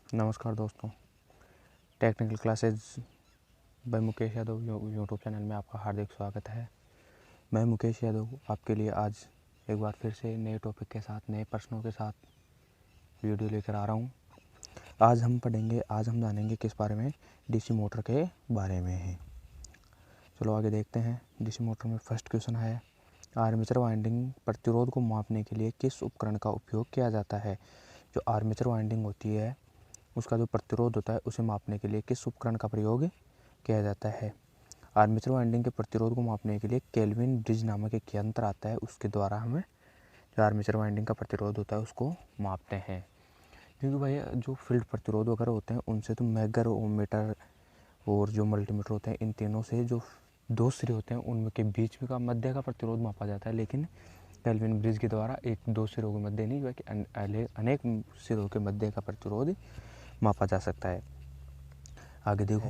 नमस्कार दोस्तों, technical classes by Mukesh Yadav YouTube channel में आपका हार्दिक स्वागत है। मैं मुकेश यादव आपके लिए आज एक बार फिर से नए टॉपिक के साथ, नए प्रश्नों के साथ वीडियो लेकर आ रहा हूँ। आज हम जानेंगे किस बारे में, डीसी मोटर के बारे में है। चलो आगे देखते हैं। डीसी मोटर में फर्स्ट क्वेश्चन है, आर्मेचर वाइंडिंग प्रतिरोध को मापने के लिए किस उपकरण का उपयोग किया जाता है। जो आर्मेचर वाइंडिंग होती है उसका जो प्रतिरोध होता है उसे मापने के लिए किस उपकरण का प्रयोग किया जाता है। आर्मेचर वाइंडिंग के प्रतिरोध को मापने के लिए केल्विन ब्रिज नामक एक यंत्र आता है, उसके द्वारा हमें जो आर्मेचर वाइंडिंग का प्रतिरोध होता है उसको मापते हैं। क्योंकि भाई जो फील्ड प्रतिरोध वगैरह होते हैं उनसे तो मैगरोमीटर और जो मल्टीमीटर होते हैं, इन तीनों से जो दो सिरे होते हैं उनके बीच में का मध्य का प्रतिरोध मापा जाता है। लेकिन केल्विन ब्रिज के द्वारा एक दो सिरों के मध्य नहीं बल्कि अनेक सिरों के मध्य का प्रतिरोध मापा जा सकता है। आगे देखो,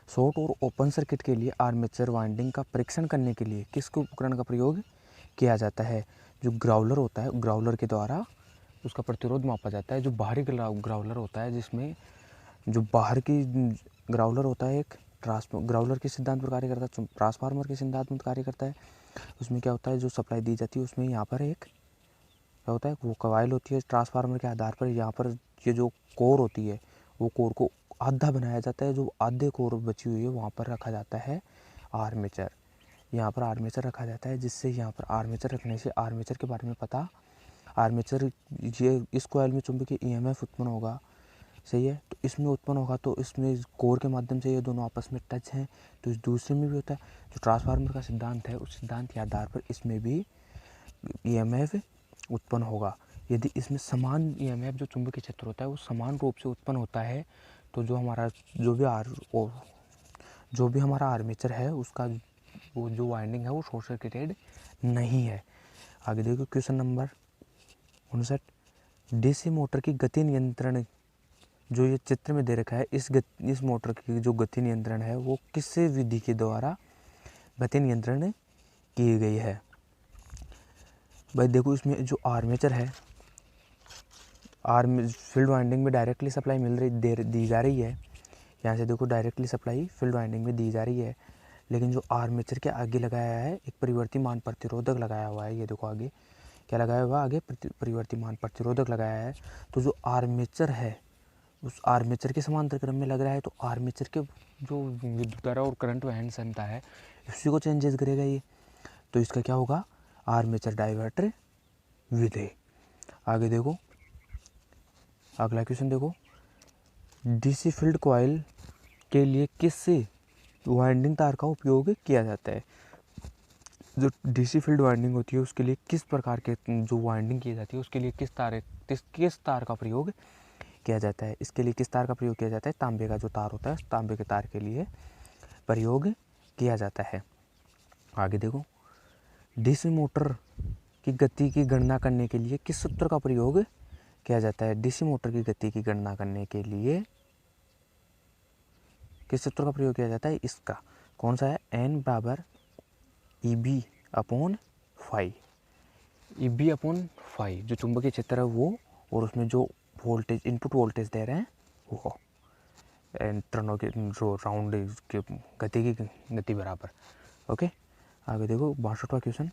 शॉर्ट और ओपन सर्किट के लिए आर्मेचर वाइंडिंग का परीक्षण करने के लिए किस उपकरण का प्रयोग किया जाता है। जो ग्राउलर होता है, ग्राउलर के द्वारा उसका प्रतिरोध मापा जाता है। जो बाहरी ग्राउलर होता है, जिसमें जो बाहर की ग्राउलर होता है एक ग्राउलर के सिद्धांत पर कार्य करता है, ट्रांसफार्मर के सिद्धांत में कार्य करता है। उसमें क्या होता है, जो सप्लाई दी जाती है उसमें यहाँ पर एक क्या होता है, वो कॉइल होती है। ट्रांसफार्मर के आधार पर यहाँ पर ये जो कोर होती है वो कोर को आधा बनाया जाता है। जो आधे कोर बची हुई है वहाँ पर रखा जाता है आर्मेचर। यहाँ पर आर्मेचर रखा जाता है, जिससे यहाँ पर आर्मेचर रखने से आर्मेचर के बारे में पता, आर्मेचर ये इस कॉइल में चुंबकीय ईएमएफ उत्पन्न होगा, सही है। तो इसमें उत्पन्न होगा तो इसमें कोर के माध्यम से ये दोनों आपस में टच हैं, तो इस दूसरे में भी होता है। जो ट्रांसफार्मर का सिद्धांत है उस सिद्धांत के आधार पर इसमें भी ईएमएफ उत्पन्न होगा। यदि इसमें समान ईएमएफ जो चुंबकीय क्षेत्र होता है वो समान रूप से उत्पन्न होता है तो जो भी हमारा आर्मेचर है उसका वो जो वाइंडिंग है वो शॉर्ट सर्किटेड नहीं है। आगे देखो क्वेश्चन नंबर 59, डीसी मोटर की गति नियंत्रण, जो ये चित्र में दे रखा है, इस मोटर की जो गति नियंत्रण है वो किस विधि के द्वारा गति नियंत्रण की गई है। भाई देखो, इसमें जो आर्मेचर है, फील्ड वाइंडिंग में डायरेक्टली सप्लाई दी जा रही है। यहाँ से देखो डायरेक्टली सप्लाई फील्ड वाइंडिंग में दी जा रही है, लेकिन जो आर्मेचर के आगे लगाया है एक परिवर्तमान प्रतिरोधक लगाया हुआ है। ये देखो आगे क्या लगाया हुआ है, आगे परिवर्तमान प्रतिरोधक लगाया है। तो जो आर्मेचर है उस आर्मेचर के समांतर क्रम में लग रहा है, तो आर्मेचर के जो विद्युत धारा और करंट वहन क्षमता है उसी को चेंजेस करेगा ये। तो इसका क्या होगा, आर्मेचर डाइवर्टर विधि। आगे देखो अगला क्वेश्चन देखो, डीसी फील्ड कॉइल के लिए किस वाइंडिंग तार का उपयोग किया जाता है। जो डीसी फील्ड वाइंडिंग होती है उसके लिए किस प्रकार के जो वाइंडिंग की जाती है उसके लिए किस तार का प्रयोग किया जाता है। इसके लिए किस तार का प्रयोग किया जाता है, तांबे का जो तार होता है तांबे के तार के लिए प्रयोग किया जाता है। आगे देखो, डीसी मोटर की गति की गणना करने के लिए किस सूत्र का प्रयोग किया जाता है। डीसी मोटर की गति की गणना करने के लिए किस सूत्र का प्रयोग किया जाता है, इसका कौन सा है, एन बराबर EB/φ। EB/φ जो चुंबकीय क्षेत्र है वो, और उसमें जो वोल्टेज इनपुट वोल्टेज दे रहे हैं वो टर्नों के जो राउंड के गति बराबर। ओके, आगे देखो 62वां क्वेश्चन,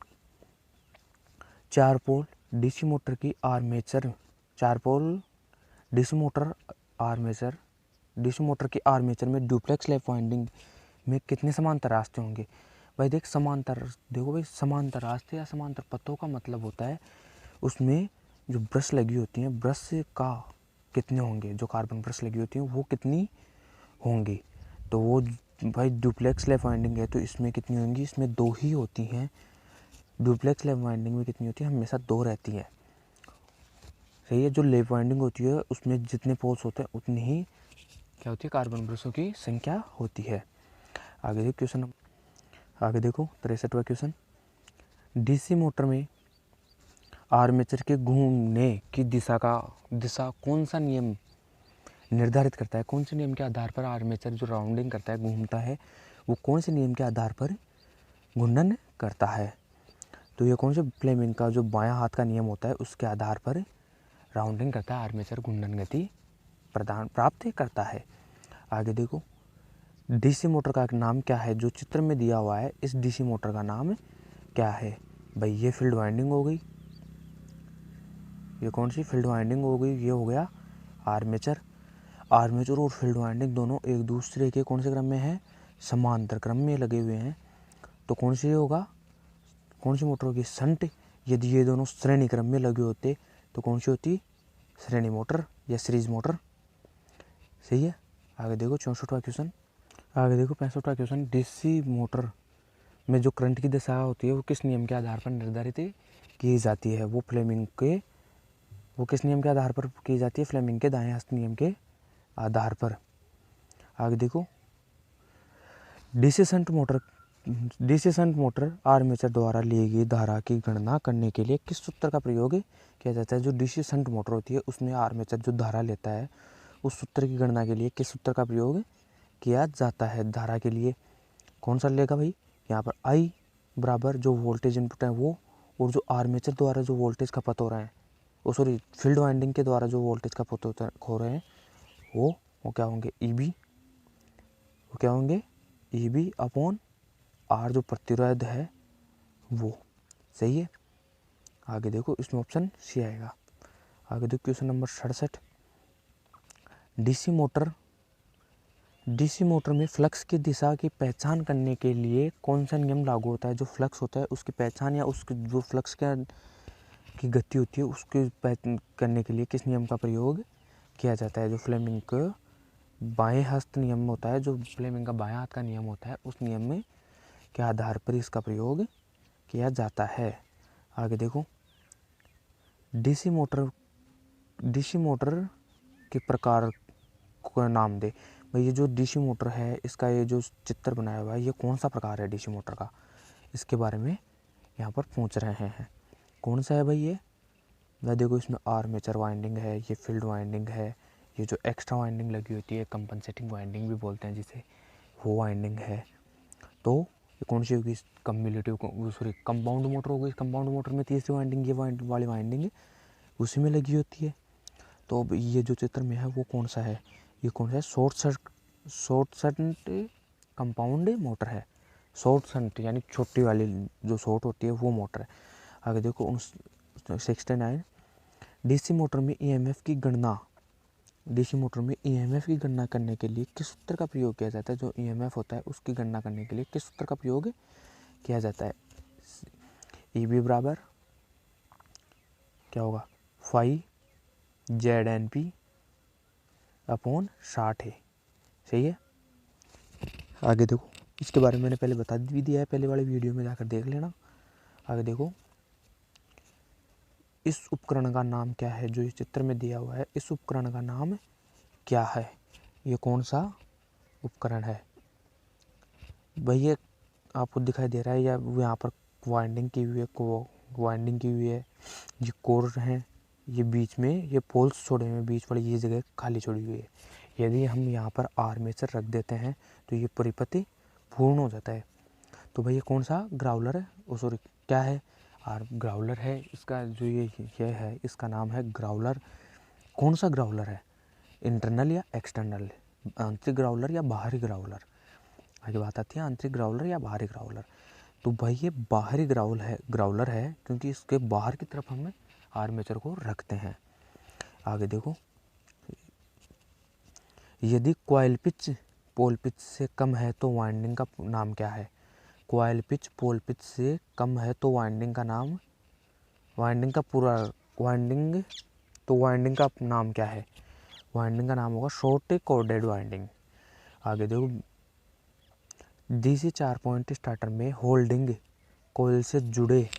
4 पोल डीसी मोटर की आर्मेचर, 4 पोल डीसी मोटर की आर्मेचर में डुप्लेक्स लैप वाइंडिंग में कितने समांतर रास्ते होंगे। भाई देखो भाई, समांतर रास्ते या समांतर पथों का मतलब होता है उसमें जो ब्रश लगी होती हैं, ब्रश का कितने होंगे, जो कार्बन ब्रश लगी होती हैं वो कितनी होंगी। तो वो भाई डुप्लेक्स लैप वाइंडिंग है तो इसमें कितनी होंगी, इसमें 2 ही होती हैं। डुप्लेक्स लैप वाइंडिंग में कितनी होती है, हमेशा 2 रहती हैं, सही है। जो लैप वाइंडिंग होती है उसमें जितने पोल्स होते हैं उतनी ही क्या होती है, कार्बन ब्रशों की संख्या होती है। आगे देखो 63वां क्वेश्चन, डीसी मोटर में आर्मेचर के घूमने की दिशा कौन सा नियम निर्धारित करता है। कौन से नियम के आधार पर आर्मेचर जो राउंडिंग करता है, घूमता है, वो कौन से नियम के आधार पर घूर्णन करता है। तो ये कौन से फ्लेमिंग का जो बायां हाथ का नियम होता है उसके आधार पर राउंडिंग करता है आर्मेचर घूर्णन गति प्राप्त करता है। आगे देखो, डीसी मोटर का नाम क्या है जो चित्र में दिया हुआ है, इस डीसी मोटर का नाम क्या है? भाई ये फील्ड वाइंडिंग हो गई। ये कौन सी फील्ड वाइंडिंग हो गई? ये हो गया आर्मेचर। आर्मेचर और फील्ड वाइंडिंग दोनों एक दूसरे के कौन से क्रम में है? समांतर क्रम में लगे हुए हैं। तो कौन सी होगा, कौन सी मोटर होगी? शंट। यदि ये दोनों श्रेणी क्रम में लगे होते तो कौन सी होती? श्रेणी मोटर या सीरीज मोटर। सही है। आगे देखो 64वां क्वेश्चन। आगे देखो 65वां क्वेश्चन। डीसी मोटर में जो करंट की दिशा होती है वो किस नियम के आधार पर निर्धारित की जाती है? वो किस नियम के आधार पर की जाती है? फ्लेमिंग के दाएं हस्त नियम के आधार पर। आगे देखो, डीसी शंट मोटर आर्मेचर द्वारा ली गई धारा की गणना करने के लिए किस सूत्र का प्रयोग किया जाता है? जो डीसी शंट मोटर होती है उसमें आर्मेचर जो धारा लेता है उस सूत्र की गणना के लिए किस सूत्र का प्रयोग किया जाता है? धारा के लिए कौन सा लेगा भाई? यहाँ पर आई बराबर जो वोल्टेज इनपुट है वो, और जो आर्मेचर द्वारा जो वोल्टेज खपत हो रहा है, सॉरी फील्ड वाइंडिंग के द्वारा जो वोल्टेज खपत हो रहे हैं वो क्या होंगे? ईबी अपॉन आर जो प्रतिरोध है वो। सही है। आगे देखो, इसमें ऑप्शन सी आएगा। आगे देखो क्वेश्चन नंबर 67। डीसी मोटर में फ्लक्स की दिशा की पहचान करने के लिए कौन सा नियम लागू होता है? जो फ्लक्स होता है उसकी पहचान या उसकी जो फ्लक्स की गति होती है उसकी पहचान करने के लिए किस नियम का प्रयोग किया जाता है? जो फ्लेमिंग का बाएं हस्त नियम होता है, जो फ्लेमिंग का बाएं हाथ का नियम होता है, उस नियम में के आधार पर इसका प्रयोग किया जाता है। आगे देखो, डीसी मोटर के प्रकार को नाम दे। भाई ये जो डीसी मोटर है इसका ये जो चित्र बनाया हुआ है ये कौन सा प्रकार है डीसी मोटर का? इसके बारे में यहाँ पर पूछ रहे हैं। कौन सा है भाई ये? वह देखो, इसमें आर्मेचर वाइंडिंग है, ये फील्ड वाइंडिंग है, ये जो एक्स्ट्रा वाइंडिंग लगी होती है कंपनसेटिंग वाइंडिंग भी बोलते हैं जिसे, वो वाइंडिंग है। तो ये कौन सी होगी? कंपाउंड मोटर होगी। कंपाउंड मोटर में तीसरी वाइंडिंग ये वाली वाइंडिंग उसी में लगी होती है। तो अब ये जो चित्र में है वो कौन सा है? ये कौन सा है? शॉर्ट सर्किट कंपाउंड मोटर है। शॉर्ट सर्किट यानी छोटी वाली जो शॉर्ट होती है वो मोटर है। आगे देखो 69। डीसी मोटर में ईएमएफ की गणना करने के लिए किस सूत्र का प्रयोग किया जाता है? जो ईएमएफ होता है उसकी गणना करने के लिए किस सूत्र का प्रयोग किया जाता है? ईबी बराबर क्या होगा? 5 ZNP अपॉन 60 है। सही है। आगे देखो, इसके बारे में मैंने पहले बता भी दिया है, पहले वाले वीडियो में जाकर देख लेना। आगे देखो, इस उपकरण का नाम क्या है? जो इस चित्र में दिया हुआ है इस उपकरण का नाम क्या है? ये कौन सा उपकरण है भाई? ये आपको दिखाई दे रहा है या यहाँ पर वाइंडिंग की हुई है, ये कोर हैं, ये बीच में ये पोल्स छोड़े हुए हैं, बीच वाली ये जगह खाली छोड़ी हुई है। यदि हम यहाँ पर आर्मेचर रख देते हैं तो ये परिपति पूर्ण हो जाता है। तो भाई ये कौन सा ग्राउलर है? सॉरी क्या है? ग्राउलर है। इसका जो ये है इसका नाम है ग्राउलर। कौन सा ग्राउलर है? इंटरनल या एक्सटर्नल? आंतरिक ग्राउलर या बाहरी ग्राउलर? आगे बात आती है आंतरिक ग्राउलर या बाहरी ग्राउलर। तो भाई ये बाहरी ग्राउलर है क्योंकि इसके बाहर की तरफ हम आर्मेचर को रखते हैं। आगे देखो, यदि कॉइल पिच पोल पिच से कम है तो वाइंडिंग का नाम क्या है? कॉइल पिच पोल पिच से कम है तो वाइंडिंग का नाम क्या है? वाइंडिंग का नाम होगा शॉर्ट कोर्डेड वाइंडिंग। आगे देखो, डीसी 4 पॉइंट स्टार्टर में होल्डिंग कोयल से जुड़े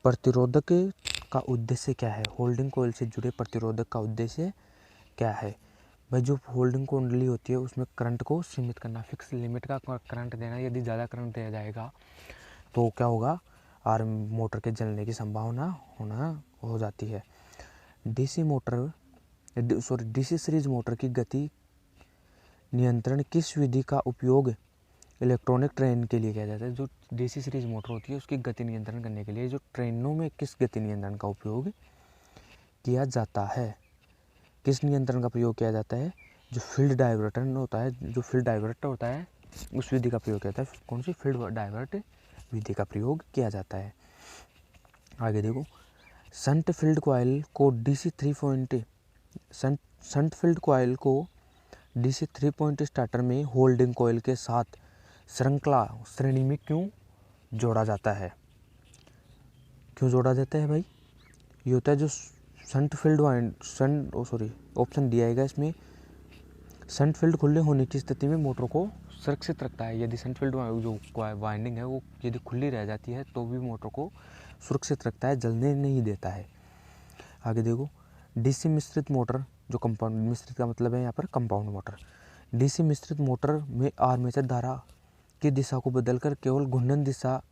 प्रतिरोधक का उद्देश्य क्या है? होल्डिंग कोयल से जुड़े प्रतिरोधक का उद्देश्य क्या है? भाई जो होल्डिंग कुंडली होती है उसमें करंट को सीमित करना, फिक्स लिमिट का करंट देना। यदि ज़्यादा करंट दिया जाएगा तो क्या होगा? मोटर के जलने की संभावना हो जाती है। डीसी सीरीज मोटर की गति नियंत्रण किस विधि का उपयोग इलेक्ट्रॉनिक ट्रेन के लिए किया जाता है? जो डीसी सीरीज मोटर होती है उसकी गति नियंत्रण करने के लिए जो ट्रेनों में किस गति नियंत्रण का उपयोग किया जाता है? किस नियंत्रण का प्रयोग किया जाता है? जो फील्ड डाइवर्टर होता है, जो फील्ड डाइवर्टर होता है उस विधि का प्रयोग किया जाता है। कौन सी? फील्ड डाइवर्ट विधि का प्रयोग किया जाता है। आगे देखो, शंट फील्ड कॉइल को DC 3 point shunt field coil को डीसी 3 पॉइंट स्टार्टर में होल्डिंग कॉइल के साथ श्रृंखला श्रेणी में क्यों जोड़ा जाता है? क्यों जोड़ा जाता है भाई? ये होता है जो शंट फील्ड ऑप्शन दिया है इसमें, शंट फील्ड खुले होने की स्थिति में मोटर को सुरक्षित रखता है। यदि शंट फील्ड जो वाइंडिंग है वो यदि खुली रह जाती है तो भी मोटर को सुरक्षित रखता है, जलने नहीं देता है। आगे देखो, डीसी मिश्रित मोटर, जो कंपाउंड मिश्रित का मतलब है यहाँ पर कंपाउंड मोटर। डीसी मिश्रित मोटर में आर्मेचर धारा की दिशा को बदलकर केवल घूर्णन दिशा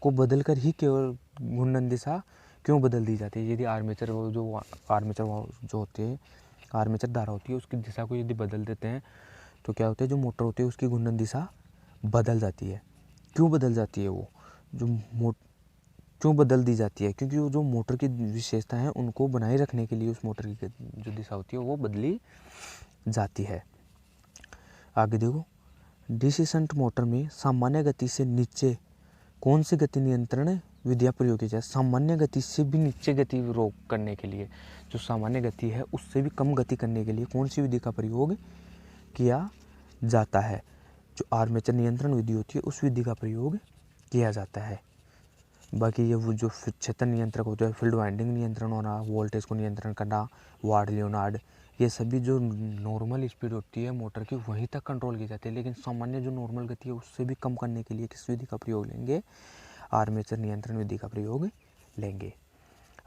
को बदलकर ही केवल घूर्णन दिशा क्यों बदल दी जाती है? यदि आर्मेचर जो होते हैं, आर्मेचर धारा होती है उसकी दिशा को यदि बदल देते हैं तो क्या होता है? जो मोटर होती है उसकी घूर्णन दिशा बदल जाती है। क्यों बदल जाती है? वो क्यों बदल दी जाती है? क्योंकि वो जो मोटर की विशेषता है उनको बनाए रखने के लिए उस मोटर की जो दिशा होती है वो बदली जाती है। आगे देखो, डीसी शंट मोटर में सामान्य गति से नीचे कौन सी गति नियंत्रण विधियाँ प्रयोग की जाए? सामान्य गति से भी नीचे गति रोक करने के लिए, जो सामान्य गति है उससे भी कम गति करने के लिए कौन सी विधि का प्रयोग किया जाता है? जो आर्मेचर नियंत्रण विधि होती है उस विधि का प्रयोग किया जाता है। बाकी ये वो जो क्षेत्र नियंत्रक होते हैं, फील्ड वाइंडिंग नियंत्रण होना, वोल्टेज को नियंत्रण करना, वार्ड लियोनार्ड, ये सभी जो नॉर्मल स्पीड होती है मोटर की वहीं तक कंट्रोल की जाती है। लेकिन सामान्य जो नॉर्मल गति है उससे भी कम करने के लिए किस विधि का प्रयोग लेंगे? आर्मेचर नियंत्रण विधि का प्रयोग लेंगे।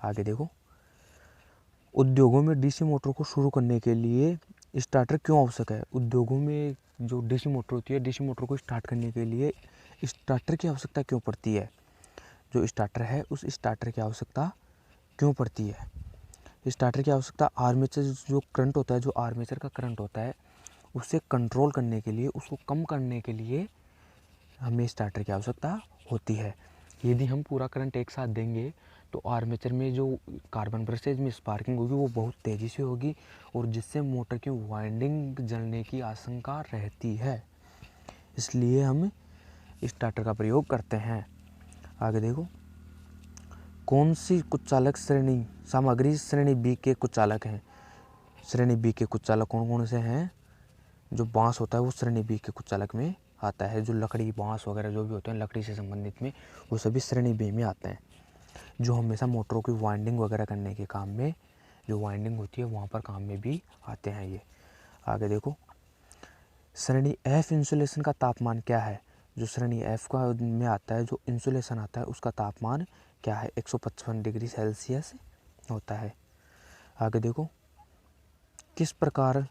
आगे देखो, उद्योगों में डीसी मोटर को शुरू करने के लिए स्टार्टर क्यों आवश्यक है? उद्योगों में जो डीसी मोटर होती है, डीसी मोटर को स्टार्ट करने के लिए स्टार्टर की आवश्यकता क्यों पड़ती है? जो स्टार्टर है उस स्टार्टर की आवश्यकता क्यों पड़ती है? स्टार्टर की आवश्यकता आर्मेचर जो करंट होता है, जो आर्मेचर का करंट होता है उसे कंट्रोल करने के लिए, उसको कम करने के लिए हमें स्टार्टर की आवश्यकता होती है। यदि हम पूरा करंट एक साथ देंगे तो आर्मेचर में जो कार्बन ब्रशेज में स्पार्किंग होगी वो बहुत तेज़ी से होगी और जिससे मोटर की वाइंडिंग जलने की आशंका रहती है। इसलिए हम स्टार्टर का प्रयोग करते हैं। आगे देखो, कौन सी कुचालक श्रेणी सामग्री श्रेणी बी के कुचालक हैं? श्रेणी बी के कुचालक कौन कौन से हैं? जो बांस होता है वो श्रेणी बी के कुचालक में आता है। जो लकड़ी, बांस वगैरह जो भी होते हैं लकड़ी से संबंधित में, वो सभी श्रेणी बी में आते हैं, जो हमेशा मोटरों की वाइंडिंग वगैरह करने के काम में, जो वाइंडिंग होती है वहाँ पर काम में भी आते हैं ये। आगे देखो, श्रेणी एफ इंसुलेशन का तापमान क्या है? जो श्रेणी एफ का में आता है, जो इंसुलेशन आता है उसका तापमान क्या है? 155 डिग्री सेल्सियस होता है। आगे देखो, किस प्रकार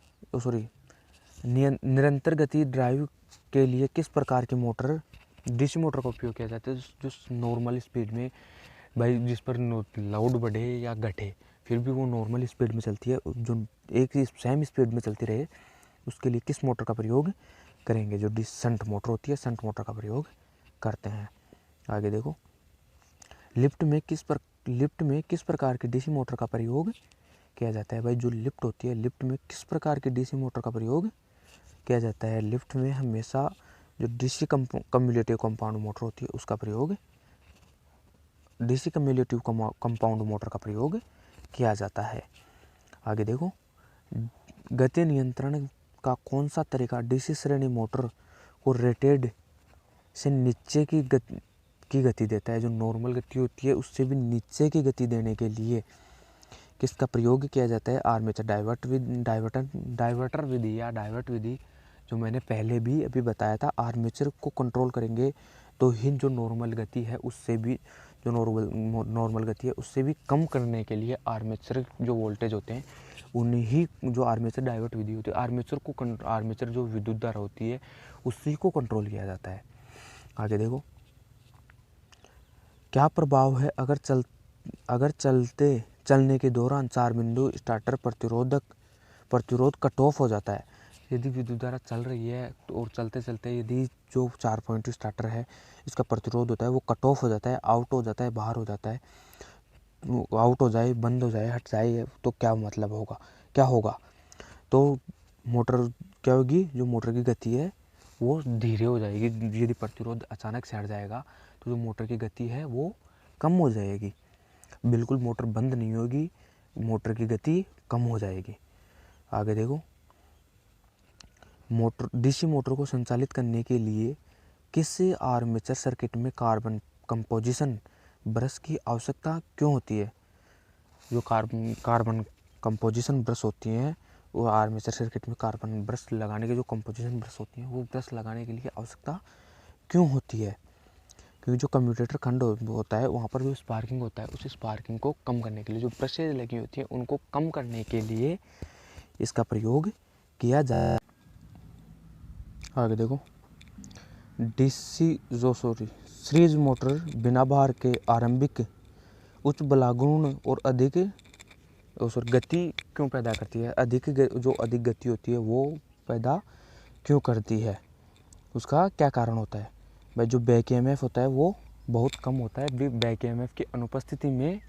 निरंतर गति ड्राइव के लिए किस प्रकार की मोटर, डीसी मोटर का उपयोग किया जाता है? जो नॉर्मल स्पीड में भाई, जिस पर लोड बढ़े या घटे फिर भी वो नॉर्मल स्पीड में चलती है, जो एक ही सेम स्पीड में चलती रहे, उसके लिए किस मोटर का प्रयोग करेंगे? जो शंट मोटर होती है, शंट मोटर का प्रयोग करते हैं। आगे देखो, लिफ्ट में किस प्रकार की डीसी मोटर का प्रयोग किया जाता है? भाई, जो लिफ्ट होती है, लिफ्ट में किस प्रकार की डीसी मोटर का प्रयोग किया जाता है? लिफ्ट में हमेशा जो डीसी कम्युलेटिव कंपाउंड मोटर होती है उसका प्रयोग, डीसी कम्युलेटिव कंपाउंड मोटर का प्रयोग किया जाता है। आगे देखो, गति नियंत्रण का कौन सा तरीका डीसी श्रेणी मोटर को रेटेड से नीचे की गति देता है? जो नॉर्मल गति होती है उससे भी नीचे की गति देने के लिए किसका प्रयोग किया जाता है? आर्मेचर डाइवर्टर विधि या डाइवर्ट विधि, जो मैंने पहले भी अभी बताया था। आर्मेचर को कंट्रोल करेंगे तो ही जो नॉर्मल गति है उससे भी, जो नॉर्मल गति है उससे भी कम करने के लिए आर्मेचर जो वोल्टेज होते हैं उन्हीं, जो आर्मेचर डाइवर्ट विधि होती है, आर्मेचर जो विद्युत धारा होती है उसी को कंट्रोल किया जाता है। आगे देखो, क्या प्रभाव है अगर चलने के दौरान 4 बिंदु स्टार्टर प्रतिरोध कट ऑफ हो जाता है? यदि विद्युत धारा चल रही है और चलते चलते यदि जो 4 पॉइंट स्टार्टर है इसका प्रतिरोध होता है वो कट ऑफ हो जाता है, आउट हो जाता है, बाहर हो जाता है, आउट हो जाए, बंद हो जाए, हट जाए, तो क्या मतलब होगा? क्या होगा, तो मोटर क्या होगी, जो मोटर की गति है वो धीरे हो जाएगी। यदि प्रतिरोध अचानक से हट जाएगा तो जो मोटर की गति है वो कम हो जाएगी। बिल्कुल मोटर बंद नहीं होगी, मोटर की गति कम हो जाएगी। आगे देखो, मोटर डीसी मोटर को संचालित करने के लिए किस आर्मेचर सर्किट में कार्बन कंपोजिशन ब्रश की आवश्यकता क्यों होती है। जो कार्बन कंपोजिशन ब्रश होती हैं वो आर्मेचर सर्किट में कार्बन ब्रश लगाने के जो कंपोजिशन ब्रश होती हैं वो ब्रश लगाने के लिए आवश्यकता क्यों होती है। क्योंकि जो कम्यूटेटर खंड होता है वहाँ पर जो स्पार्किंग होता है उस स्पार्किंग को कम करने के लिए, जो ब्रशेज लगी होती हैं उनको कम करने के लिए इसका प्रयोग किया जाए। आगे देखो, सीरीज मोटर बिना भार के आरंभिक उच्च बलागुण और अधिक गति क्यों पैदा करती है। जो अधिक गति होती है वो पैदा क्यों करती है, उसका क्या कारण होता है। भाई जो बैक ईएमएफ होता है वो बहुत कम होता है। बैक ईएमएफ की अनुपस्थिति में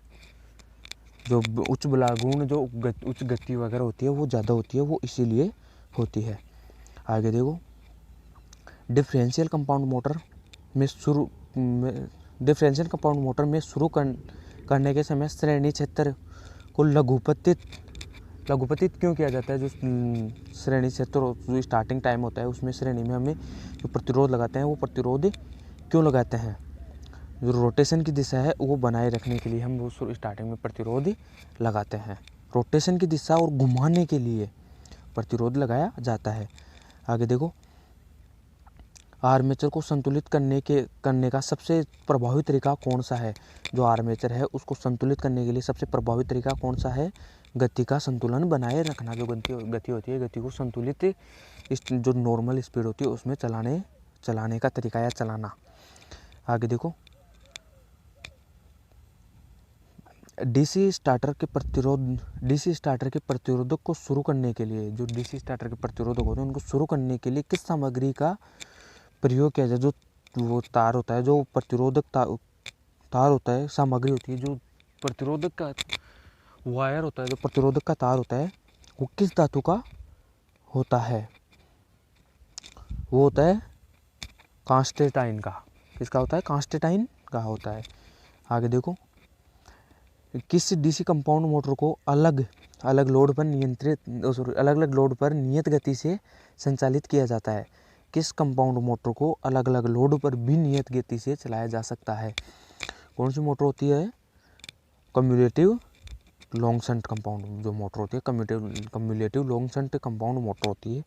जो उच्च बलागुण जो उच्च गति वगैरह होती है वो ज़्यादा होती है, वो इसीलिए होती है। आगे देखो, डिफरेंशियल कंपाउंड मोटर में शुरू करने के समय श्रेणी क्षेत्र को लघुपतित क्यों किया जाता है। जो श्रेणी क्षेत्र जो स्टार्टिंग टाइम होता है उसमें श्रेणी में हमें जो प्रतिरोध लगाते हैं वो प्रतिरोध क्यों लगाते हैं। जो रोटेशन की दिशा है वो बनाए रखने के लिए हम वो स्टार्टिंग में प्रतिरोध लगाते हैं। रोटेशन की दिशा और घुमाने के लिए प्रतिरोध लगाया जाता है। आगे देखो, आर्मेचर को संतुलित करने का सबसे प्रभावी तरीका कौन सा है। जो आर्मेचर है उसको संतुलित करने के लिए सबसे प्रभावी तरीका कौन सा है। गति का संतुलन बनाए रखना। जो गति होती है, गति को संतुलित जो नॉर्मल स्पीड होती है उसमें चलाने का तरीका या चलाना। आगे देखो, डीसी स्टार्टर के प्रतिरोधक को शुरू करने के लिए, जो डीसी स्टार्टर के प्रतिरोधक होते हैं उनको शुरू करने के लिए किस सामग्री का प्रयोग किया जाए। जो वो तार होता है, जो प्रतिरोधक तार होता है, सामग्री होती है, जो प्रतिरोधक का वायर होता है, जो प्रतिरोधक का तार होता है वो किस धातु का होता है। वो होता है कांस्टेटाइन का। किसका होता है, कांस्टेटाइन का होता है। आगे देखो, किस डीसी कंपाउंड मोटर को अलग अलग लोड पर नियत गति से संचालित किया जाता है। किस कंपाउंड मोटर को अलग अलग लोड पर भी नियत गति से चलाया जा सकता है। कौन सी मोटर होती है, कम्युलेटिव लॉन्ग शंट कंपाउंड जो मोटर होती है, cumulative long shunt compound motor होती है।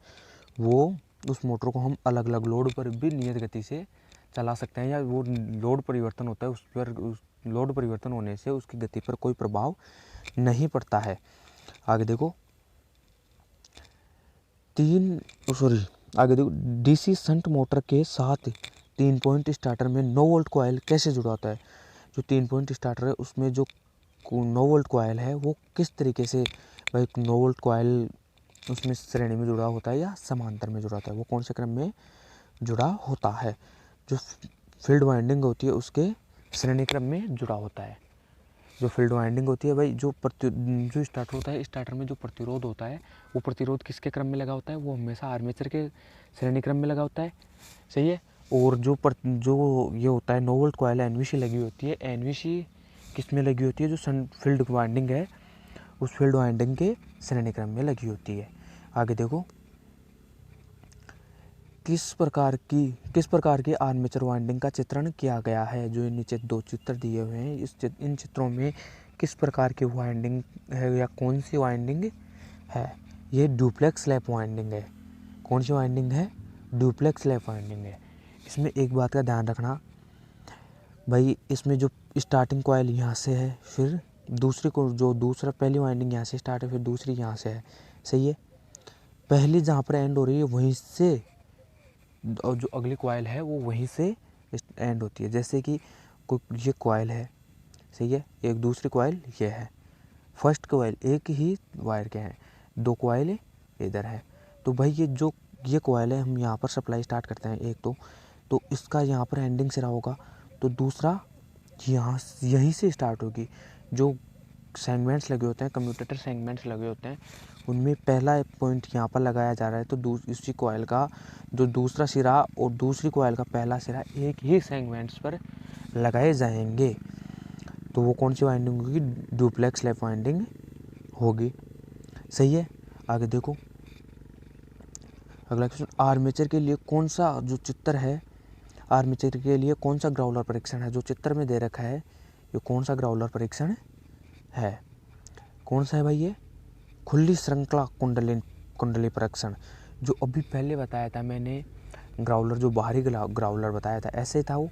वो उस मोटर को हम अलग अलग लोड पर भी नियत गति से चला सकते हैं, या वो लोड परिवर्तन होता है उस पर लोड परिवर्तन होने से उसकी गति पर कोई प्रभाव नहीं पड़ता है। आगे देखो, डीसी शंट मोटर के साथ 3 पॉइंट स्टार्टर में 9 वोल्ट कॉइल कैसे जुड़ा होता है। जो 3 पॉइंट स्टार्टर है उसमें जो 9 वोल्ट कॉइल है वो किस तरीके से, भाई 9 वोल्ट कॉइल उसमें श्रेणी में जुड़ा होता है या समांतर में जुड़ा होता है, वो कौन से क्रम में जुड़ा होता है। जो फील्ड वाइंडिंग होती है उसके श्रेणी क्रम में जुड़ा होता है। जो फील्ड वाइंडिंग होती है भाई, जो स्टार्टर होता है, स्टार्टर में जो प्रतिरोध होता है वो प्रतिरोध किसके क्रम में लगा होता है, वो हमेशा आर्मेचर के श्रेणी क्रम में लगा होता है। सही है। और जो ये होता है 9 वोल्ट कॉइल एनवीसी लगी होती है, एनवीसी किस में लगी होती है, जो फील्ड वाइंडिंग है उस फील्ड वाइंडिंग के श्रेणी क्रम में लगी होती है। आगे देखो, किस प्रकार की आर्मेचर वाइंडिंग का चित्रण किया गया है। जो नीचे 2 चित्र दिए हुए हैं, इन चित्रों में किस प्रकार की वाइंडिंग है या कौन सी वाइंडिंग है। ये डुप्लेक्स लैप वाइंडिंग है। कौन सी वाइंडिंग है, डुप्लेक्स लैप वाइंडिंग है। इसमें एक बात का ध्यान रखना भाई, इसमें जो स्टार्टिंग कॉइल यहाँ से है, फिर पहली वाइंडिंग यहाँ से स्टार्ट है, फिर दूसरी यहाँ से है। सही है। पहली जहाँ पर एंड हो रही है वहीं से और जो अगली कॉइल है वो वहीं से एंड होती है। जैसे कि ये कॉइल है, सही है, एक दूसरी कॉइल ये है, फर्स्ट कॉइल एक ही वायर के हैं, 2 कॉइल इधर है। तो भाई ये कॉइल है, हम यहाँ पर सप्लाई स्टार्ट करते हैं एक तो इसका यहाँ पर एंडिंग सिरा होगा, तो दूसरा यहीं से स्टार्ट होगी। जो सेगमेंट्स लगे होते हैं, कम्यूटेटर सेगमेंट्स लगे होते हैं, उनमें पहला पॉइंट यहाँ पर लगाया जा रहा है तो उसी कॉइल का जो दूसरा सिरा और दूसरी कॉइल का पहला सिरा एक ही सेगमेंट्स पर लगाए जाएंगे। तो वो कौन सी वाइंडिंग होगी? डुप्लेक्स लैप वाइंडिंग होगी। सही है। आगे देखो अगला क्वेश्चन, आर्मेचर के लिए कौन सा जो चित्र है, आर्मेचर के लिए कौन सा ग्राउलर परीक्षण है? जो चित्र में दे रखा है ये कौन सा ग्राउलर परीक्षण है? कौन सा है भाई? ये खुली श्रृंखला कुंडली परीक्षण, जो अभी पहले बताया था मैंने, ग्राउलर जो बाहरी ग्राउलर बताया था ऐसे था वो,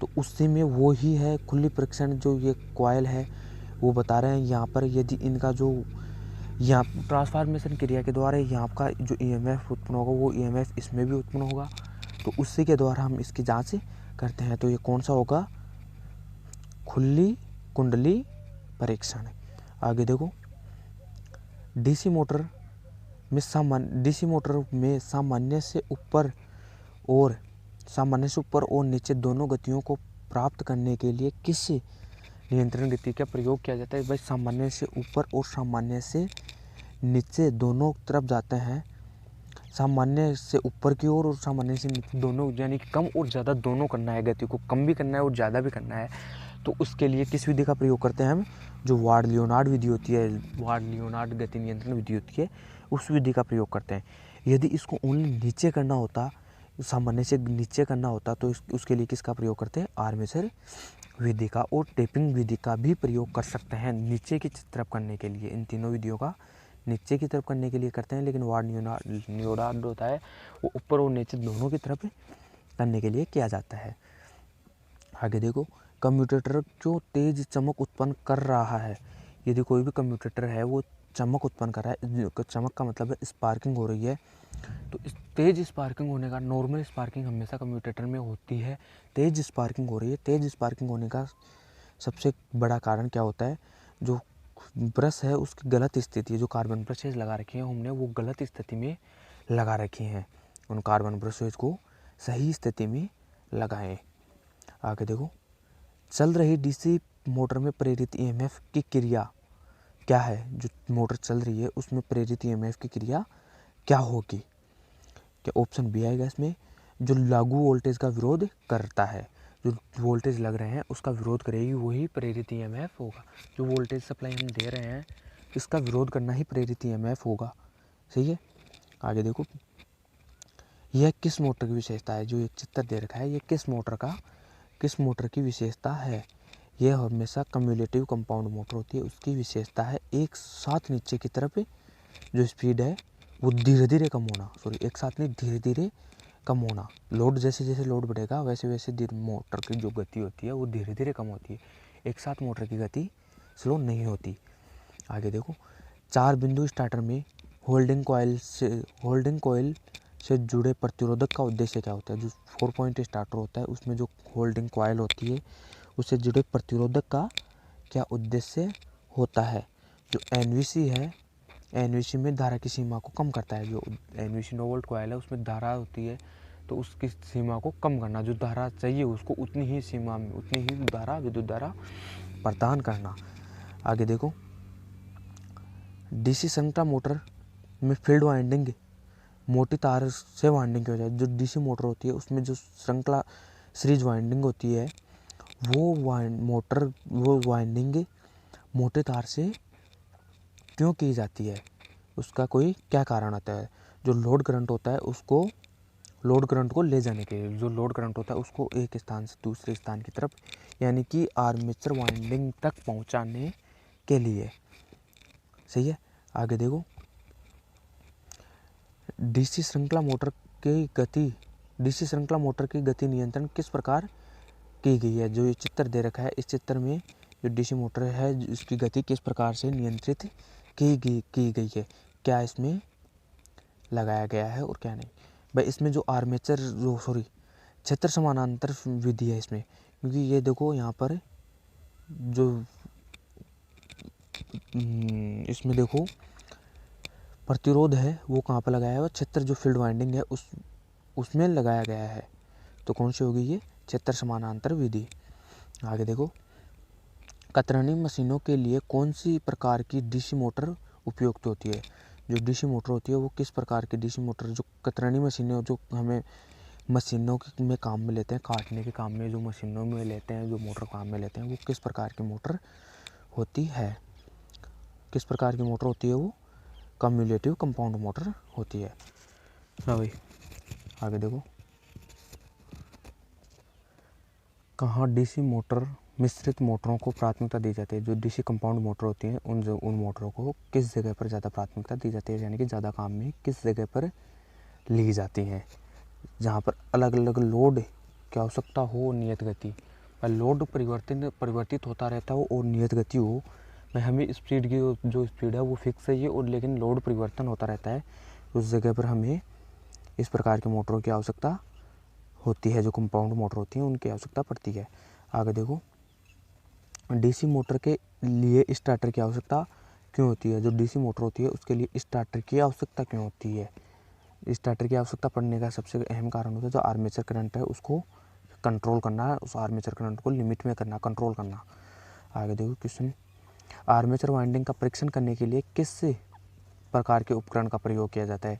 तो उससे में वो ही है खुली परीक्षण। जो ये कॉइल है वो बता रहे हैं यहाँ पर यदि इनका जो यहाँ ट्रांसफॉर्मेशन क्रिया के द्वारा यहाँ का जो ईएमएफ उत्पन्न होगा वो ईएमएफ इसमें भी उत्पन्न होगा, तो उसी के द्वारा हम इसकी जांच करते हैं। तो ये कौन सा होगा? खुली कुंडली परीक्षण। आगे देखो, डीसी मोटर में सामान्य से ऊपर और नीचे दोनों गतियों को प्राप्त करने के लिए किस नियंत्रण गति का प्रयोग किया जाता है? भाई सामान्य से ऊपर और सामान्य से नीचे दोनों तरफ जाते हैं, सामान्य से ऊपर की ओर और सामान्य से नीचे दोनों, यानी कि कम और ज़्यादा दोनों करना है, गति को कम भी करना है और ज़्यादा भी करना है। तो उसके लिए किस विधि का प्रयोग करते हैं हम? जो वार्ड लियोनार्ड विधि होती है, वार्ड लियोनार्ड गति नियंत्रण विधि होती है, उस विधि का प्रयोग करते हैं। यदि इसको ओनली नीचे करना होता, सामान्य से नीचे करना होता, तो उसके लिए किसका प्रयोग करते हैं? आर्मेचर विधि का और टेपिंग विधि का भी प्रयोग कर सकते हैं नीचे की तरफ करने के लिए। इन तीनों विधियों का नीचे की तरफ करने के लिए करते हैं, लेकिन वार्ड लियोनार्ड होता है वो ऊपर और नीचे दोनों की तरफ करने के लिए किया जाता है। आगे देखो, कम्यूटेटर जो तेज चमक उत्पन्न कर रहा है, यदि कोई भी कम्यूटेटर है वो चमक उत्पन्न कर रहा है, चमक का मतलब है स्पार्किंग हो रही है, तो इस तेज स्पार्किंग होने का, नॉर्मल स्पार्किंग हमेशा कम्यूटेटर में होती है, तेज स्पार्किंग हो रही है। तेज स्पार्किंग होने का सबसे बड़ा कारण क्या होता है? जो ब्रश है उसकी गलत स्थिति, जो कार्बन ब्रशेज लगा रखी हैं हमने वो गलत स्थिति में लगा रखी हैं, उन कार्बन ब्रशेज को सही स्थिति में लगाएं। आगे देखो, चल रही डीसी मोटर में प्रेरित ईएमएफ की क्रिया क्या है? जो मोटर चल रही है उसमें प्रेरित ईएमएफ की क्रिया क्या होगी? क्या ऑप्शन बी आएगा इसमें? जो लागू वोल्टेज का विरोध करता है, जो वोल्टेज लग रहे हैं उसका विरोध करेगी वही प्रेरित ईएमएफ होगा। जो वोल्टेज सप्लाई हम दे रहे हैं इसका विरोध करना ही प्रेरित ईएमएफ होगा। सही है। आगे देखो, यह किस मोटर की विशेषता है? जो एक चित्र दे रखा है ये किस मोटर की विशेषता है? यह हमेशा कम्युलेटिव कंपाउंड मोटर होती है, उसकी विशेषता है एक साथ नीचे की तरफ जो स्पीड है वो धीरे धीरे कम होना, एक साथ नहीं धीरे धीरे कम होना। लोड जैसे जैसे लोड बढ़ेगा वैसे वैसे मोटर की जो गति होती है वो धीरे धीरे कम होती है, एक साथ मोटर की गति स्लो नहीं होती। आगे देखो, 4 बिंदु स्टार्टर में होल्डिंग कॉइल से जुड़े प्रतिरोधक का उद्देश्य क्या होता है? जो 4 पॉइंट स्टार्टर होता है उसमें जो होल्डिंग कॉइल होती है उससे जुड़े प्रतिरोधक का क्या उद्देश्य होता है? जो एनवीसी है, एनवीसी में धारा की सीमा को कम करता है। जो एनवीसी 9 वोल्ट कॉइल है उसमें धारा होती है तो उसकी सीमा को कम करना, जो धारा चाहिए उसको उतनी ही सीमा में उतनी ही विद्युत धारा प्रदान करना। आगे देखो, डीसी श्रृंखला मोटर में फील्ड वाइंडिंग मोटी तार से वाइंडिंग की हो जाए। जो डीसी मोटर होती है उसमें जो श्रृंखला सीरीज वाइंडिंग होती है वो वाइंडिंग मोटे तार से क्यों की जाती है? उसका कोई क्या कारण होता है? जो लोड करंट होता है उसको, लोड करंट को ले जाने के लिए, जो लोड करंट होता है उसको एक स्थान से दूसरे स्थान की तरफ, यानी कि आर्मेचर वाइंडिंग तक पहुंचाने के लिए। सही है। आगे देखो, डीसी श्रृंखला मोटर की गति नियंत्रण किस प्रकार की गई है? जो ये चित्र दे रखा है इस चित्र में जो डीसी मोटर है इसकी गति किस प्रकार से नियंत्रित की गई है, क्या इसमें लगाया गया है और क्या नहीं? भाई इसमें जो क्षेत्र समानांतर विधि है इसमें, क्योंकि ये देखो यहाँ पर जो इसमें देखो प्रतिरोध है वो कहाँ पर लगाया है? क्षेत्र जो फील्ड वाइंडिंग है उसमें लगाया गया है। तो कौन सी होगी ये? क्षेत्र समानांतर विधि। आगे देखो, कतरनी मशीनों के लिए कौन सी प्रकार की डीसी मोटर उपयुक्त होती है? जो डीसी मोटर होती है वो किस प्रकार की डीसी मोटर, जो कतरनी मशीनें जो हमें मशीनों में काम में लेते हैं, काटने के काम में जो मशीनों में लेते हैं, जो मोटर काम में लेते हैं, वो किस प्रकार की मोटर होती है? किस प्रकार की मोटर होती है? वो कम्युलेटिव कंपाउंड मोटर होती है ना भाई। आगे देखो, कहाँ डीसी मोटर मिश्रित मोटरों को प्राथमिकता दी जाती है? जो डीसी कंपाउंड मोटर होती हैं उन मोटरों को किस जगह पर ज़्यादा प्राथमिकता दी जाती है, यानी कि ज़्यादा काम में किस जगह पर ली जाती हैं? जहाँ पर अलग अलग लोड की आवश्यकता हो, नियत गति पर लोड परिवर्तित होता रहता हो और नियत गति हो। मैं हमें स्पीड की जो स्पीड है वो फिक्स है ये, और लेकिन लोड परिवर्तन होता रहता है, उस जगह पर हमें इस प्रकार के मोटरों की आवश्यकता होती है। जो कंपाउंड मोटर होती हैं उनकी आवश्यकता पड़ती है। आगे देखो, डीसी मोटर के लिए स्टार्टर की आवश्यकता क्यों होती है? जो डीसी मोटर होती है उसके लिए स्टार्टर की आवश्यकता क्यों होती है? स्टार्टर की आवश्यकता पड़ने का सबसे अहम कारण होता है जो आर्मेचर करंट है उसको कंट्रोल करना है, उस आर्मेचर करंट को लिमिट में करना, कंट्रोल करना। आगे देखो क्वेश्चन, आर्मेचर वाइंडिंग का परीक्षण करने के लिए किस प्रकार के उपकरण का प्रयोग किया जाता है?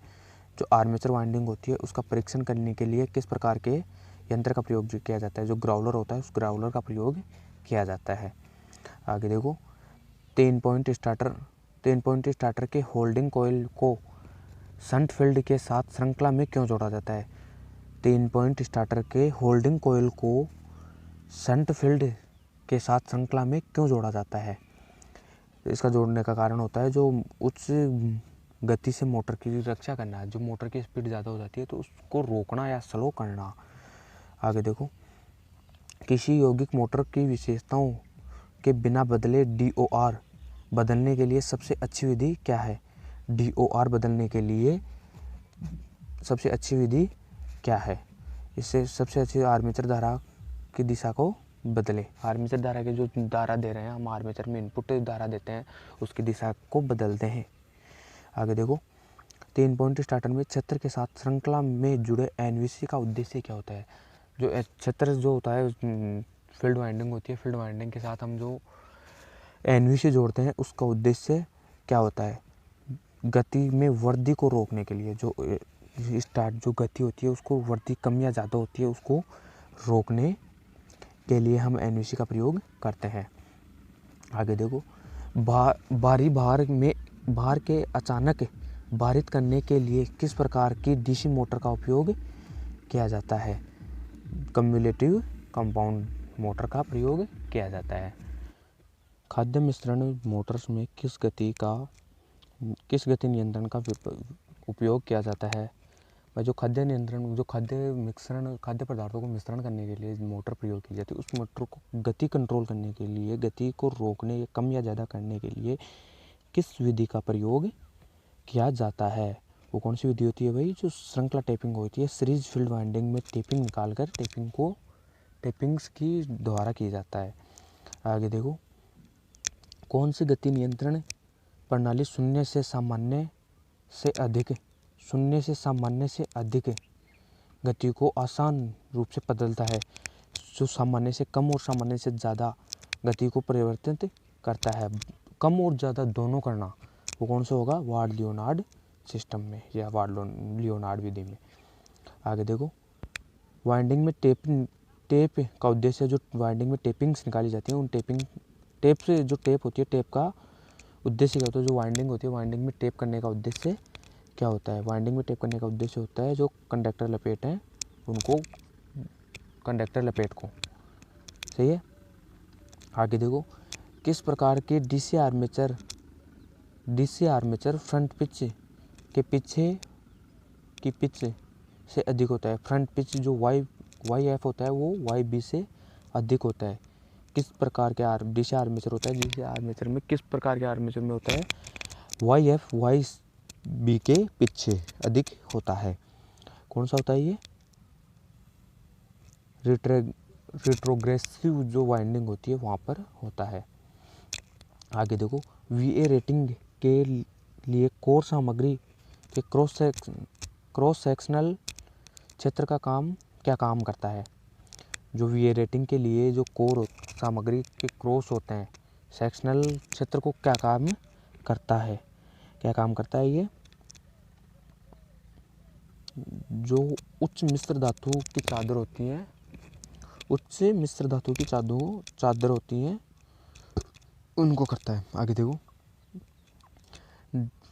जो आर्मेचर वाइंडिंग होती है उसका परीक्षण करने के लिए किस प्रकार के यंत्र का प्रयोग किया जाता है? जो ग्राउलर होता है उस ग्राउलर का प्रयोग किया जाता है। आगे देखो, 3 पॉइंट स्टार्टर के होल्डिंग कॉइल को शंट फील्ड के साथ श्रृंखला में क्यों जोड़ा जाता है? 3 पॉइंट स्टार्टर के होल्डिंग कॉइल को शंट फील्ड के साथ श्रृंखला में क्यों जोड़ा जाता है? इसका जोड़ने का कारण होता है जो उच्च गति से मोटर की रक्षा करना है। जो मोटर की स्पीड ज़्यादा हो जाती है तो उसको रोकना या स्लो करना। आगे देखो, किसी यौगिक मोटर की विशेषताओं के बिना DOR बदलने के लिए सबसे अच्छी विधि क्या है? DOR बदलने के लिए सबसे अच्छी विधि क्या है? इससे सबसे अच्छी आर्मेचर धारा की दिशा को बदले। आर्मेचर धारा के जो धारा दे रहे हैं हम, आर्मेचर में इनपुट धारा देते हैं, उसकी दिशा को बदलते हैं। आगे देखो, 3 पॉइंट स्टार्टर में छत्र के साथ श्रृंखला में जुड़े NVC का उद्देश्य क्या होता है? जो छत्र जो होता है फील्ड वाइंडिंग होती है, फील्ड वाइंडिंग के साथ हम जो NVC जोड़ते हैं उसका उद्देश्य क्या होता है? गति में वृद्धि को रोकने के लिए, जो गति होती है उसको वृद्धि कम या ज़्यादा होती है उसको रोकने के लिए हम NVC का प्रयोग करते हैं। आगे देखो, भारी भार के अचानक भारित करने के लिए किस प्रकार की डीसी मोटर का उपयोग किया जाता है? कम्युलेटिव कंपाउंड मोटर का प्रयोग किया जाता है। खाद्य मिश्रण मोटर्स में किस गति नियंत्रण का उपयोग किया जाता है? जो खाद्य पदार्थों को मिश्रण करने के लिए मोटर प्रयोग की जाती है, उस मोटर को गति कंट्रोल करने के लिए, गति को रोकने या कम या ज़्यादा करने के लिए किस विधि का प्रयोग किया जाता है? वो कौन सी विधि होती है भाई? जो श्रृंखला टेपिंग होती है। सीरीज फील्ड वाइंडिंग में टेपिंग निकालकर टेपिंग्स की द्वारा किया जाता है। आगे देखो, कौन सी गति नियंत्रण प्रणाली शून्य से सामान्य से अधिक गति को आसान रूप से बदलता है? जो सामान्य से कम और सामान्य से ज़्यादा गति को परिवर्तित करता है, कम और ज़्यादा दोनों करना, वो कौन सा होगा? वार्ड लियोनार्ड सिस्टम में या वार्ड लियोनार्ड विधि में। आगे देखो, वाइंडिंग में टेप का उद्देश्य, जो वाइंडिंग में टेपिंग्स निकाली जाती हैं उन टेप से जो टेप होती है, टेप का उद्देश्य क्या होता है? जो वाइंडिंग होती है, वाइंडिंग में टेप करने का उद्देश्य क्या होता है? वाइंडिंग में टेप करने का उद्देश्य होता है जो कंडक्टर लपेट हैं उनको कंडक्टर लपेट को। सही है। आगे देखो, किस प्रकार के डीसी आर्मेचर फ्रंट पिच के पीछे की पिच से अधिक होता है? फ्रंट पिच जो YF होता है वो YB से अधिक होता है। किस प्रकार के डीसी आर्मेचर होता है? डीसी आर्मेचर में किस प्रकार के आर्मेचर में होता है? YF YB के पीछे अधिक होता है। कौन सा होता है ये? रिट्रोग्रेसिव जो वाइंडिंग होती है वहाँ पर होता है। आगे देखो, VA रेटिंग के लिए कोर सामग्री के क्रॉस सेक्शनल क्षेत्र का क्या काम करता है? जो VA रेटिंग के लिए जो कोर सामग्री के क्रॉस होते हैं सेक्शनल क्षेत्र को क्या काम करता है, क्या काम करता है ये? जो उच्च मिश्र धातु की चादर होती है, उच्च मिश्र धातु की चादर होती हैं, उनको करता है। आगे देखो,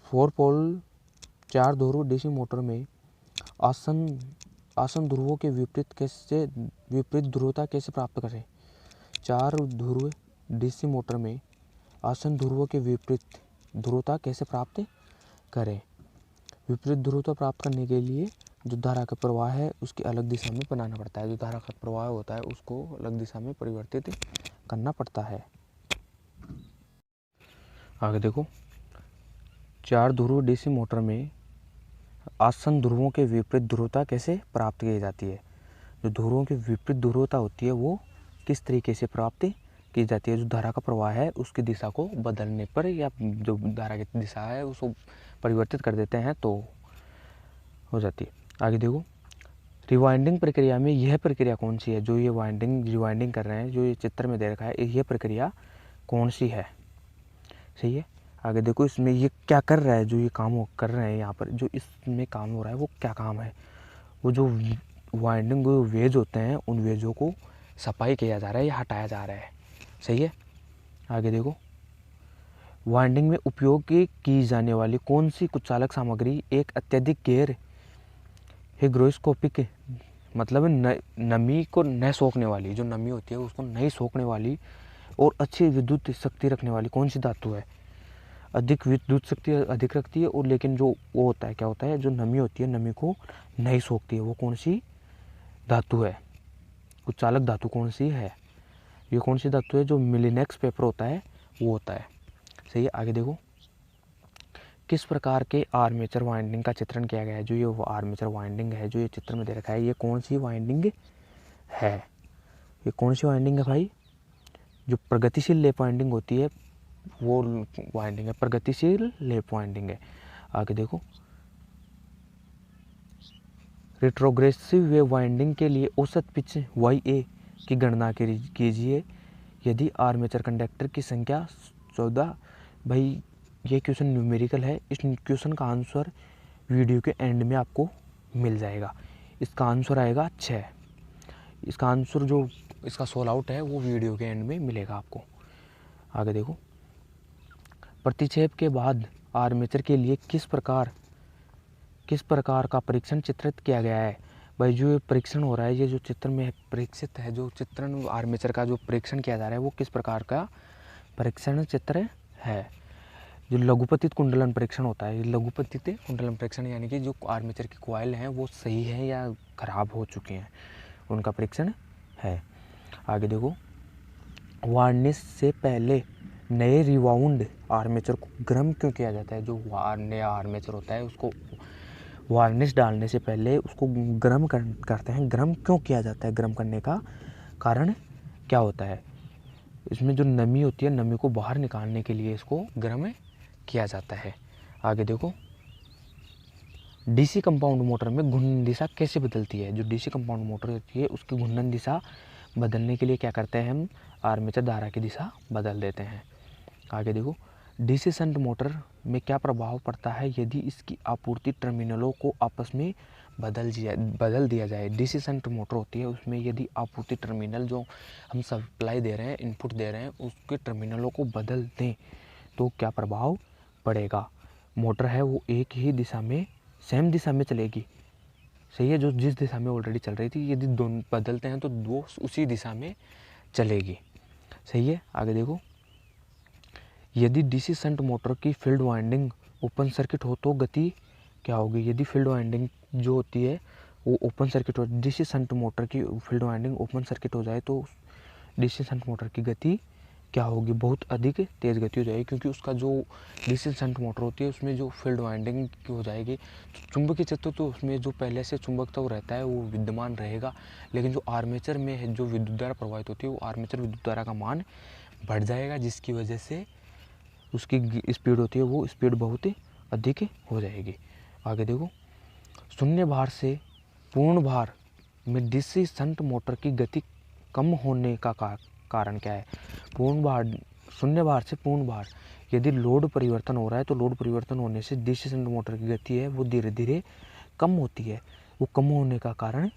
4 पोल 4 ध्रुव डीसी मोटर में आसन ध्रुवों के विपरीत ध्रुवता कैसे प्राप्त करें? 4 ध्रुव डीसी मोटर में आसन ध्रुवों के विपरीत ध्रुवता कैसे प्राप्त करें? विपरीत ध्रुवता प्राप्त करने के लिए जो धारा का प्रवाह है उसकी अलग दिशा में बनाना पड़ता है। जो धारा का प्रवाह होता है उसको अलग दिशा में परिवर्तित करना पड़ता है। आगे देखो, 4 ध्रुव डीसी मोटर में आसन ध्रुवों के विपरीत ध्रुवता कैसे प्राप्त की जाती है? जो ध्रुवों की विपरीत ध्रुवता होती है वो किस तरीके से प्राप्त की जाती है? जो धारा का प्रवाह है उसकी दिशा को बदलने पर, या जो धारा की दिशा है उसको परिवर्तित कर देते हैं तो हो जाती है। आगे देखो, रिवाइंडिंग प्रक्रिया में यह प्रक्रिया कौन सी है? जो ये रिवाइंडिंग कर रहे हैं, जो ये चित्र में दे रखा है, यह प्रक्रिया कौन सी है? सही है। आगे देखो, इसमें ये क्या कर रहा है? जो ये काम वो कर रहे हैं यहाँ पर, जो इसमें काम हो रहा है वो क्या काम है? वो जो वाइंडिंग वेज होते हैं उन वेजों को सफाई किया जा रहा है या हटाया जा रहा है। सही है। आगे देखो, वाइंडिंग में उपयोग की जाने वाली कौन सी कुचालक सामग्री एक अत्यधिक गैर हिग्रोस्कोपिक, मतलब नमी को न सोखने वाली, जो नमी होती है उसको नहीं सोखने वाली और अच्छी विद्युत शक्ति रखने वाली कौन सी धातु है? अधिक विद्युत शक्ति अधिक रखती है, और लेकिन जो वो होता है, क्या होता है, जो नमी होती है नमी को नहीं सोखती है, वो कौन सी धातु है? कुचालक धातु कौन सी है? ये कौन सी धातु है? जो मिलीनेक्स पेपर होता है वो होता है। सही है। आगे देखो, किस प्रकार के आर्मेचर वाइंडिंग का चित्रण किया गया है? जो ये आर्मेचर वाइंडिंग है जो ये चित्र में दे रखा है, ये कौन सी वाइंडिंग है? ये कौन सी वाइंडिंग है भाई? जो प्रगतिशील लेप वाइंडिंग होती है वो वाइंडिंग है, प्रगतिशील लेप वाइंडिंग है। आगे देखो, रिट्रोग्रेसिव वेव वाइंडिंग के लिए औसत पिच YA की गणना कीजिए यदि आर्मेचर कंडक्टर की संख्या 14। भाई ये क्वेश्चन न्यूमेरिकल है। इस क्वेश्चन का आंसर वीडियो के एंड में आपको मिल जाएगा। इसका आंसर आएगा 6। इसका आंसर जो इसका सोल आउट है वो वीडियो के एंड में मिलेगा आपको। आगे देखो, प्रतिक्षेप के बाद आर्मेचर के लिए किस प्रकार का परीक्षण चित्रित किया गया है? भाई जो ये परीक्षण हो रहा है, ये जो चित्र में परीक्षित है, जो चित्रण आर्मेचर का जो परीक्षण किया जा रहा है वो किस प्रकार का परीक्षण चित्र है? जो लघुपतित कुंडलन परीक्षण होता है, लघुपतित कुंडलन परीक्षण यानी कि जो आर्मेचर की कॉइल हैं वो सही है या खराब हो चुके हैं, उनका परीक्षण है। आगे देखो, वार्निश से पहले नए रिवाउंड आर्मेचर को गर्म क्यों किया जाता है? जो नया आर्मेचर होता है उसको वार्निश डालने से पहले उसको गर्म करते हैं। गर्म क्यों किया जाता है? गर्म करने का कारण क्या होता है? इसमें जो नमी होती है, नमी को बाहर निकालने के लिए इसको गर्म किया जाता है। आगे देखो, डीसी कंपाउंड मोटर में घूर्णन दिशा कैसे बदलती है? जो डीसी कंपाउंड मोटर होती है उसकी घूर्णन दिशा बदलने के लिए क्या करते हैं हम? आर्मेचर धारा की दिशा बदल देते हैं। आगे देखो, डीसी शंट मोटर में क्या प्रभाव पड़ता है यदि इसकी आपूर्ति टर्मिनलों को आपस में बदल दिया जाए? डीसी शंट मोटर होती है उसमें यदि आपूर्ति टर्मिनल जो हम सप्लाई दे रहे हैं, इनपुट दे रहे हैं, उसके टर्मिनलों को बदल दें तो क्या प्रभाव पड़ेगा? मोटर है वो एक ही दिशा में, सेम दिशा में चलेगी। सही है। जो जिस दिशा में ऑलरेडी चल रही थी, यदि दोनों बदलते हैं तो वो उसी दिशा में चलेगी। सही है। आगे देखो, यदि डीसी शंट मोटर की फील्ड वाइंडिंग ओपन सर्किट हो तो गति क्या होगी? यदि फील्ड वाइंडिंग जो होती है वो ओपन सर्किट हो, डीसी शंट मोटर की फील्ड वाइंडिंग ओपन सर्किट हो जाए तो डीसी शंट मोटर की गति क्या होगी? बहुत अधिक तेज़ गति हो जाएगी, क्योंकि उसका जो डीसी शंट मोटर होती है उसमें जो फील्ड वाइंडिंग की हो जाएगी, चुंबकीय क्षेत्र तो उसमें जो पहले से चुंबकता वो रहता है वो विद्यमान रहेगा, लेकिन जो आर्मेचर में है जो विद्युत धारा प्रवाहित होती है वो आर्मेचर विद्युत धारा का मान बढ़ जाएगा, जिसकी वजह से उसकी स्पीड होती है वो स्पीड बहुत अधिक हो जाएगी। आगे देखो, शून्य भार से पूर्ण भार में डीसी शंट मोटर की गति कम होने का कारण क्या है? पूर्ण भार शून्य भार से पूर्ण भार, यदि लोड परिवर्तन हो रहा है तो लोड परिवर्तन होने से डीसी शंट मोटर की गति है वो धीरे धीरे कम होती है। वो कम होने का कारण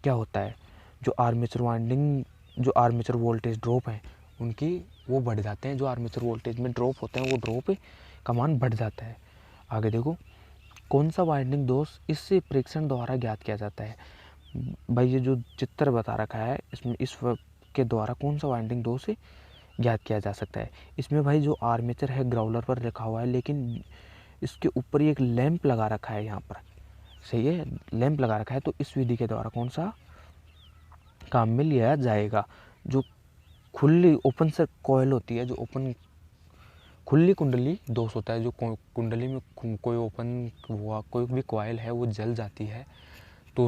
क्या होता है, जो आर्मेचर वाइंडिंग, जो आर्मेचर वोल्टेज ड्रॉप हैं उनकी वो बढ़ जाते हैं। जो आर्मेचर वोल्टेज में ड्रॉप होते हैं वो ड्रॉप का मान बढ़ जाता है। आगे देखो, कौन सा वाइंडिंग दोष इस परीक्षण द्वारा ज्ञात किया जाता है। भाई ये जो चित्र बता रखा है इसमें इस के द्वारा कौन सा वाइंडिंग दोष ज्ञात किया जा सकता है। इसमें भाई जो आर्मेचर है ग्राउलर पर रखा हुआ है, लेकिन इसके ऊपर ही एक लैंप लगा रखा है, यहाँ पर सही है, लैंप लगा रखा है। तो इस विधि के द्वारा कौन सा काम में लिया जाएगा। जो खुली ओपन से कॉयल होती है, जो ओपन खुली कुंडली दोष होता है, जो कुंडली में कोई ओपन हुआ कोई भी कॉयल है वो जल जाती है, तो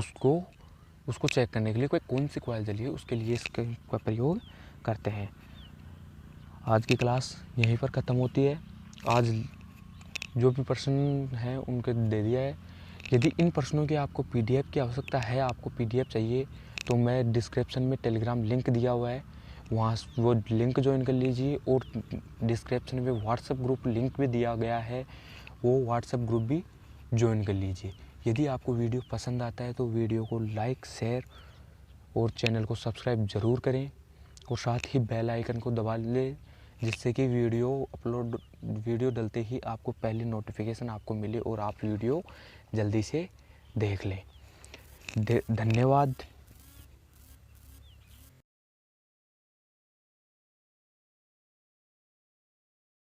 उसको चेक करने के लिए कोई कौन सी कॉयल जली है उसके लिए इसका प्रयोग करते हैं। आज की क्लास यहीं पर ख़त्म होती है। आज जो भी प्रश्न हैं उनके दे दिया है। यदि इन प्रश्नों की आपको पीडीएफ की आवश्यकता है, आपको पीडीएफ चाहिए, तो मैं डिस्क्रिप्शन में टेलीग्राम लिंक दिया हुआ है, वहाँ वो लिंक ज्वाइन कर लीजिए। और डिस्क्रिप्शन में व्हाट्सएप ग्रुप लिंक भी दिया गया है, वो व्हाट्सएप ग्रुप भी ज्वाइन कर लीजिए। यदि आपको वीडियो पसंद आता है तो वीडियो को लाइक, शेयर और चैनल को सब्सक्राइब ज़रूर करें, और साथ ही बेल आइकन को दबा लें, जिससे कि वीडियो डलते ही आपको पहले नोटिफिकेशन आपको मिले और आप वीडियो जल्दी से देख लें। धन्यवाद।